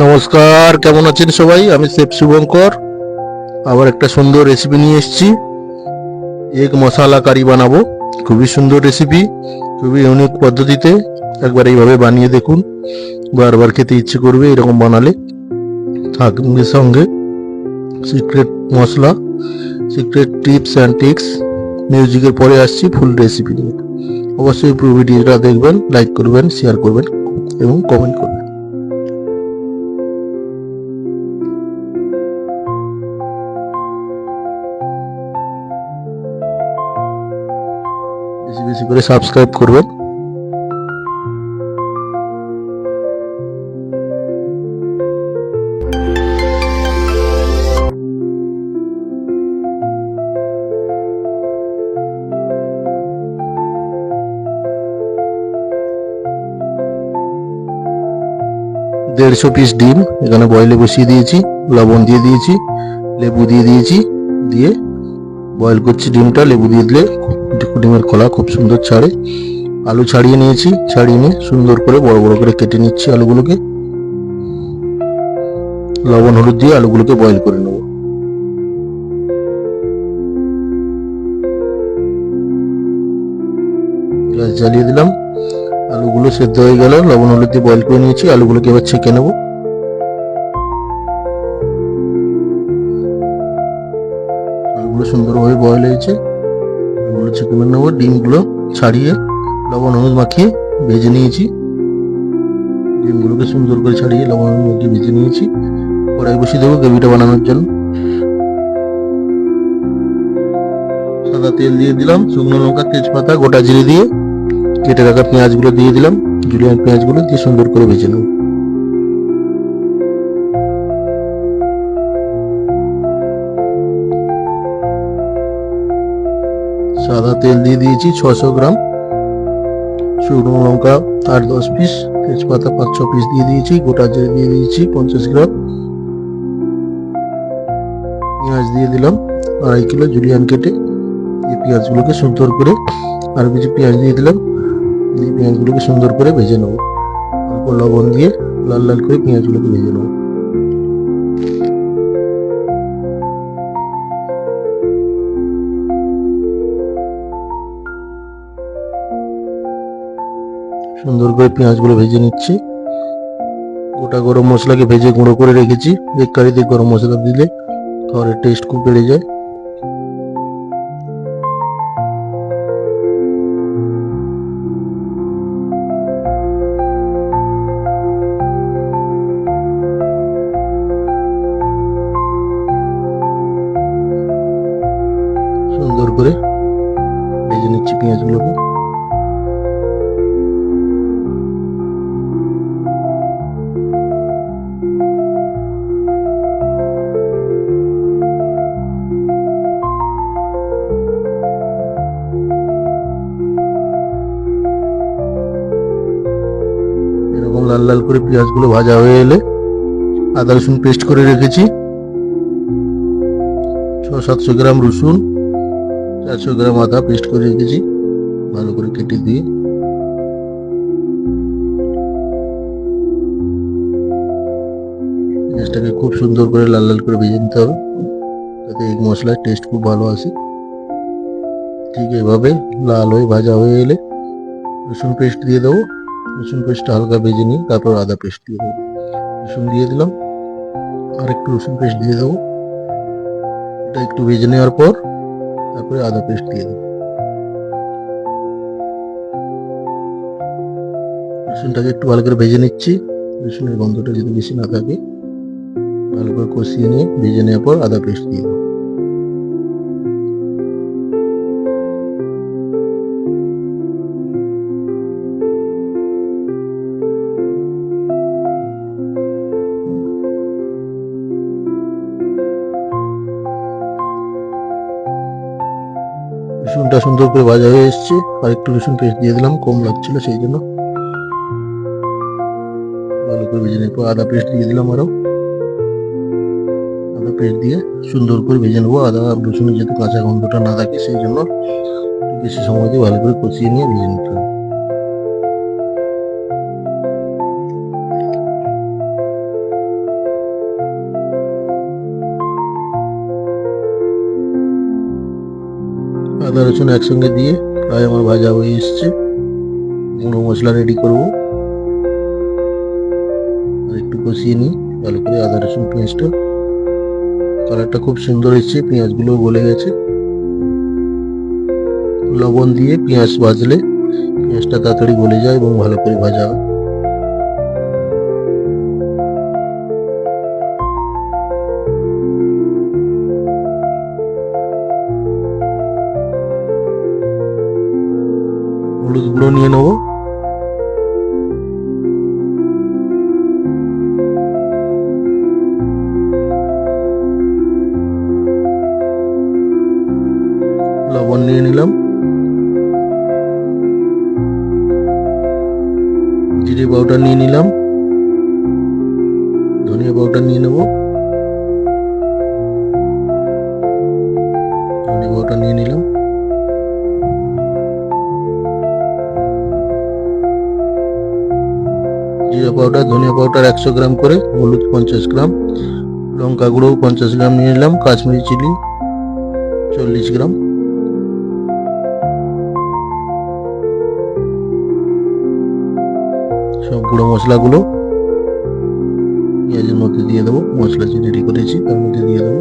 নমস্কার, কেমন আছেন সবাই? আমি শেফ শুভঙ্কর আবার একটা সুন্দর রেসিপি নিয়ে এসেছি। এগ মশলা কারি বানাবো। খুবই সুন্দর রেসিপি, খুবই ইউনিক পদ্ধতিতে। একবার এইভাবে বানিয়ে দেখুন, বারবার খেতে ইচ্ছে করবে এরকম বানালে। থাকবে সঙ্গে secret masala, secret tips and tricks. মিউজিকের পরে আসছি ফুল রেসিপি নিয়ে। অবশ্যই পুরো ভিডিওটা দেখবেন, লাইক করবেন, শেয়ার করবেন এবং কমেন্ট করবেন। বেশি বেশি করে সাবস্ক্রাইব করবেন। দেড়শো পিস ডিম এখানে বয়েলে বসিয়ে দিয়েছি, লবণ দিয়ে দিয়েছি, লেবু দিয়ে দিয়েছি, দিয়ে বয়েল করছি ডিমটা। লেবু দিয়ে দিলে ডিমের খোলা খুব সুন্দর ছাড়ে। আলু ছাড়িয়ে নিয়েছি, ছাড়িয়ে নিয়ে সুন্দর করে বড় বড় করে কেটে নিচ্ছি আলুগুলোকে। লবণ হলুদ দিয়ে আলুগুলোকে বয়েল করে নেব। গ্যাস জ্বালিয়ে দিলাম, আলুগুলো সেদ্ধ হয়ে গেল। লবণ হলুদ দিয়ে বয়েল করে নিয়েছি, আলুগুলোকে এবার ছেঁকে নেব। আলুগুলো সুন্দরভাবে বয়েল হয়েছে, আলুগুলো ছেঁকে নেবো। ডিমগুলো ছাড়িয়ে লবণ হলুদ মাখিয়ে ভেজে নিয়েছি। ডিমগুলোকে সুন্দর করে ছাড়িয়ে লবণ হলুদ মাখিয়ে ভেজে নিয়েছি। কড়াই বসিয়ে দেবো গ্রেভিটা বানানোর জন্য। সাদা তেল দিয়ে দিলাম, শুকনো লঙ্কা, তেজপাতা, গোটা জিরে দিয়ে কেটে রাখা পেঁয়াজগুলো দিয়ে দিলাম। জুলিয়ান পেঁয়াজগুলো দিয়ে সুন্দর করে ভেজে নেব। সাদা তেল দিয়ে দিয়েছি 600 গ্রাম, শুকনো লঙ্কা 8-10 পিস, তেজপাতা 5-6 পিস দিয়ে দিয়েছি, গোটা জিরে দিয়ে দিয়েছি 50 গ্রাম, পেঁয়াজ দিয়ে দিলাম 2.5 কিলো জুলিয়ান কেটে। এই পেঁয়াজগুলোকে সুন্দর করে, আর কিছু পেঁয়াজ দিয়ে দিলাম, এই পেঁয়াজগুলোকে সুন্দর করে ভেজে নেব। অল্প লবণ দিয়ে লাল লাল করে পেঁয়াজগুলোকে ভেজে নেব। সুন্দর করে পেঁয়াজগুলো ভেজে নিচ্ছি। গোটা গরম মশলাকে ভেজে গুঁড়ো করে রেখেছি। এক কারিতে গরম মশলা দিলে খাবারের টেস্ট খুব বেড়ে যায়। সুন্দর করে ভেজে নিচ্ছি পেঁয়াজগুলোকে। এরকম লাল লাল করে পেঁয়াজগুলো ভাজা হয়ে এলে আদা রসুন পেস্ট করে রেখেছি। 600-700 গ্রাম রসুন, 400 গ্রাম আদা পেস্ট করে রেখেছি, ভালো করে কেটে দিয়ে পেঁয়াজটাকে খুব সুন্দর করে লাল লাল করে ভেজে নিতে হবে, যাতে এই মশলার টেস্ট খুব ভালো আসে। ঠিক এভাবে লাল হয়ে ভাজা হয়ে এলে রসুন পেস্ট দিয়ে দেবো। রসুন পেস্টটা হালকা ভেজে নিয়ে তারপর আদা পেস্ট দিয়ে দেবো। রসুন দিয়ে দিলাম, আর একটু রসুন পেস্ট দিয়ে দেবো। এটা একটু ভেজে নেওয়ার পর তারপরে আদা পেস্ট দিয়ে দেবো। রসুনটাকে একটু ভালো করে ভেজে নিচ্ছি, রসুনের গন্ধটা যদি বেশি না থাকে। ভালো করে কষিয়ে নিয়ে ভেজে নেওয়ার পর আদা পেস্ট দিয়ে দেবো। রসুনটা সুন্দর করে ভাজা হয়ে এসছে, আর একটু রসুন পেস্ট দিয়ে দিলাম, কম লাগছিল সেই জন্য। ভালো করে ভেজে নেওয়ার পর আদা পেস্ট দিয়ে দিলাম, আরো আদা পেস্ট দিয়ে সুন্দর করে ভেজে নেবো। আদা রসুনের যাতে কাঁচা গন্ধটা না থাকে সেই জন্য বেশি সময় দিয়ে ভালো করে কষিয়ে নিয়ে ভেজে নিতে হবে। আদা রসুন একসঙ্গে দিয়ে প্রায় আমার ভাজা হয়ে এসছে। গুঁড়ো মশলা রেডি করব। আর একটু কষিয়ে নিই ভালো করে আদা রসুন পেঁয়াজটা। কালারটা খুব সুন্দর এসছে, পেঁয়াজগুলো গলে গেছে। লবণ দিয়ে পেঁয়াজ ভাজলে পেঁয়াজটা তাড়াতাড়ি গলে যায় এবং ভালো করে ভাজা হয়। হলুদ গুঁড়ো নিয়ে নেব। লবণ নিয়ে নিলাম। জিরে পাউডার নিয়ে নিলাম। ধনিয়া পাউডার নিয়ে নেব। ধনিয়া পাউডার নিয়ে নিলাম। জিরা পাউডার ধনিয়া পাউডার 100 গ্রাম করে, হলুদ 50 গ্রাম, লঙ্কা গুঁড়ো 50 গ্রাম নিয়ে নিলাম, কাশ্মীরি চিলি 40 গ্রাম। সব গুঁড়ো মশলাগুলো পেঁয়াজের মধ্যে দিয়ে দেবো। মশলা যে রেডি করেছি তার মধ্যে দিয়ে দেবো।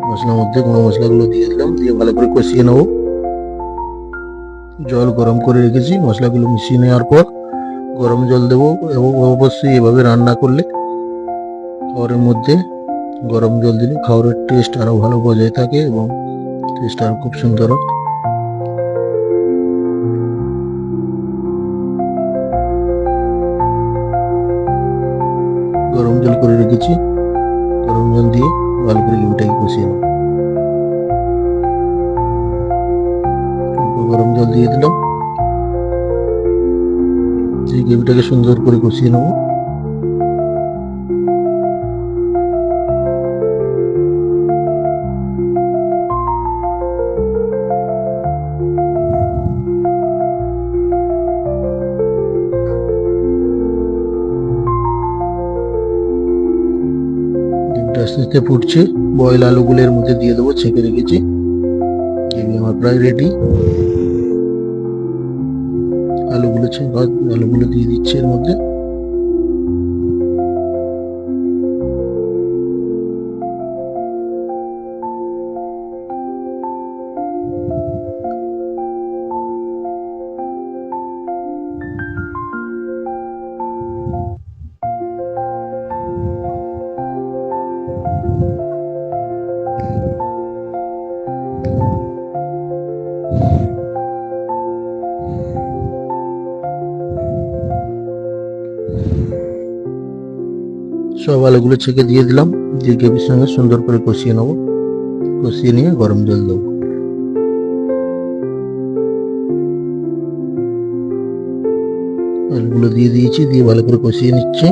মশলার মধ্যে গুঁড়ো মশলাগুলো দিয়ে দিলাম, দিয়ে ভালো করে কষিয়ে নেবো। জল গরম করে রেখেছি। মশলাগুলো মিশিয়ে নেওয়ার পর গরম জল দেবো এবং অবশ্যই এভাবে রান্না করলে খাবারের মধ্যে গরম জল দিলে খাবারের টেস্ট আরও ভালো বজায় থাকে এবং টেস্ট আরও খুব সুন্দর হয়। গরম জল করে রেখেছি। গরম জল দিয়ে ভালো করে গ্রেভিটাকে কষিয়ে নেব। গরম জল দিয়ে দিলাম, এই গ্রেভিটাকে সুন্দর করে কষিয়ে নেব। আস্তে আস্তে ফুটছে। বয়েল আলুগুলো এর মধ্যে দিয়ে দেবো, ছেঁকে রেখেছি। গ্রেভি আমার প্রায় রেডি। আলুগুলো দিয়ে দিচ্ছি এর মধ্যে। সব আলুগুলো ছেঁকে দিয়ে দিলাম, দিয়ে গ্রেভির সঙ্গে সুন্দর করে কষিয়ে নেবো। কষিয়ে নিয়ে গরম জল দেবো। আলুগুলো দিয়ে দিয়েছি, দিয়ে ভালো করে কষিয়ে নিচ্ছি।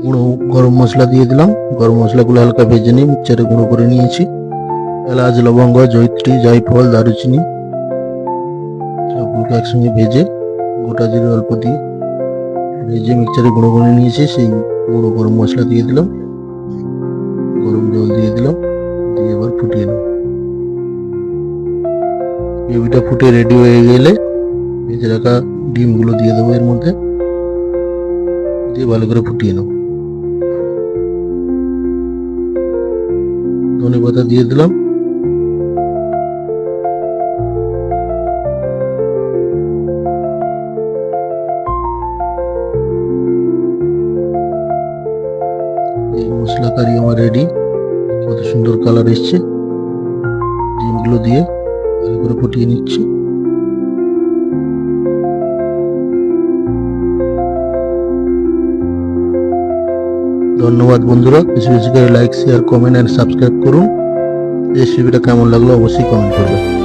গুঁড়ো গরম মশলা দিয়ে দিলাম। গরম মশলাগুলো হালকা ভেজে নিয়ে মিক্সচারে গুঁড়ো করে নিয়েছি। এলাচ, লবঙ্গ, জয়িত্রী, জায়ফল, দারুচিনি সবগুলোকে একসঙ্গে ভেজে গোটা জিরে অল্প দিয়ে ভেজে মিক্সচারে গুঁড়ো করে নিয়েছি। সেই গুঁড়ো গরম মশলা দিয়ে দিলাম। গরম জল দিয়ে দিলাম, দিয়ে এবার ফুটিয়ে নেব। গ্রেভিটা ফুটে রেডি হয়ে গেলে ভেজে রাখা ডিমগুলো দিয়ে দেবো এর মধ্যে, দিয়ে ভালো করে ফুটিয়ে নেব। ধনেপাতা দিয়ে দিলাম। এই মশলা কারি আমার রেডি। কত সুন্দর কালার এসছে। ডিমগুলো দিয়ে ভালো করে ফুটিয়ে নিচ্ছি। ধন্যবাদ বন্ধুরা, বেশি বেশি করে like, share, comment and subscribe করুন। রেসিপিটা কেমন লাগলো অবশ্যই কমেন্ট করবেন।